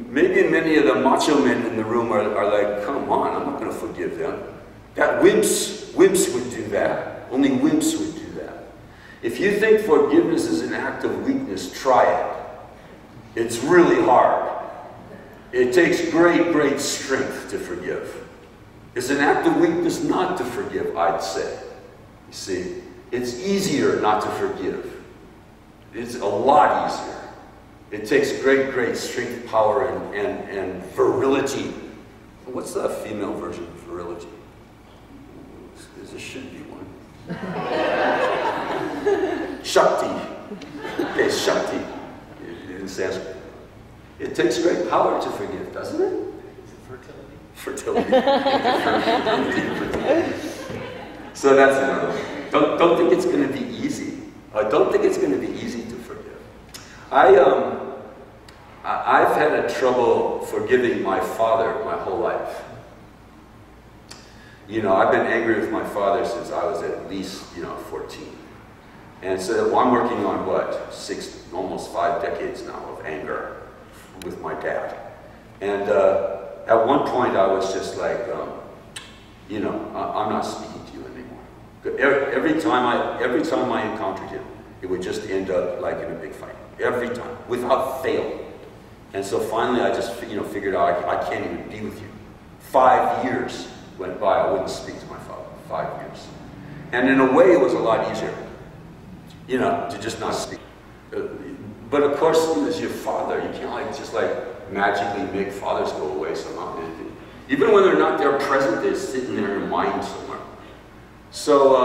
maybe many of the macho men in the room are like, come on, I'm not going to forgive them. That wimps would do that. Only wimps would do that. If you think forgiveness is an act of weakness, try it. It's really hard. It takes great, great strength to forgive. It's an act of weakness not to forgive, I'd say. You see, it's easier not to forgive. It's a lot easier. It takes great, great strength, power, and virility. What's the female version of virility? There should be one. Shakti. Okay, Shakti in Sanskrit. It takes great power to forgive, doesn't it? Fertility. So that's another one. Don't think it's going to be easy. Don't think it's going to be easy to forgive. I've had a trouble forgiving my father my whole life. You know, I've been angry with my father since I was at least, 14. And so I'm working on what, almost 5 decades now of anger with my dad. And at one point I was just like, I'm not speaking to you anymore. Every time I encountered him, it would just end up like in a big fight. Every time, without fail. And so finally I just, figured out I can't even be with you. 5 years went by, I wouldn't speak to my father. 5 years. And in a way it was a lot easier, to just not speak. But of course, as your father, you can't just magically make fathers go away somehow. Even when they're not there present, they're sitting there in your mind somewhere. So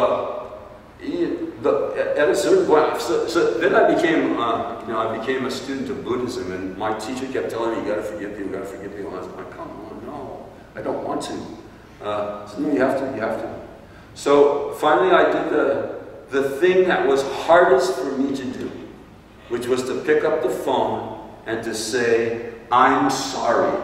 at a certain point, so then I became a student of Buddhism, and my teacher kept telling me, you gotta forgive people, you gotta forgive people. And I was like, come on, no, I don't want to. So no, you have to. So finally I did the thing that was hardest for me to do, which was to pick up the phone and to say, I'm sorry.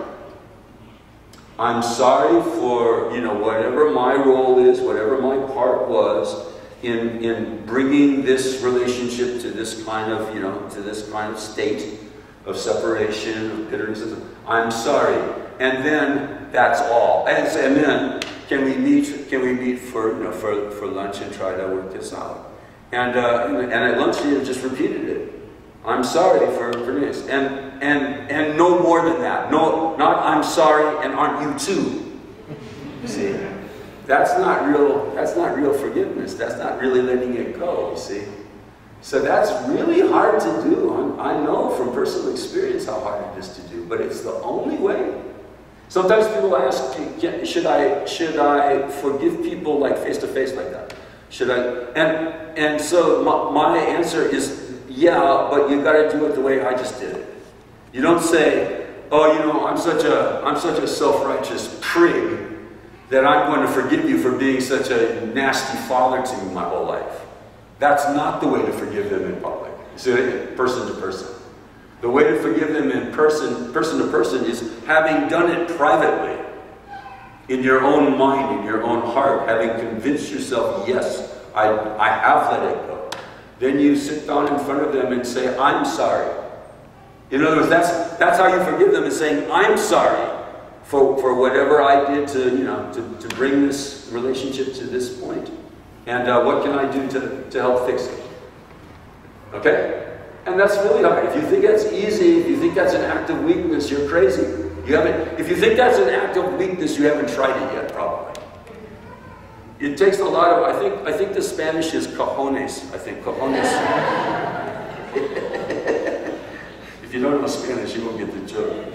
I'm sorry for, whatever my role is, whatever my part was in bringing this relationship to this kind of, to this kind of state of separation, of bitterness. I'm sorry. And then that's all. And then can we meet for lunch and try to work this out? And at lunch he just repeated it. I'm sorry for this. And no more than that. No, not I'm sorry and aren't you too. You see? That's not real forgiveness. That's not really letting it go, you see? So that's really hard to do. I know from personal experience how hard it is to do, but it's the only way. Sometimes people ask, should I forgive people face to face like that? Should I? And so my answer is, yeah, but you got to do it the way I just did it. You don't say, oh, I'm such a self-righteous prig that I'm going to forgive you for being such a nasty father to me my whole life. That's not the way to forgive them in public. You see, person to person. The way to forgive them in person to person, is having done it privately, in your own mind, in your own heart, having convinced yourself, yes, I have let it go. Then you sit down in front of them and say, I'm sorry. In other words, that's how you forgive them, is saying, I'm sorry for whatever I did to bring this relationship to this point. And what can I do to help fix it? Okay? And that's really hard. If you think that's easy, if you think that's an act of weakness, you're crazy. If you think that's an act of weakness, you haven't tried it yet, probably. It takes a lot of, I think the Spanish is cojones. I think cojones. If you don't know Spanish, you won't get the joke.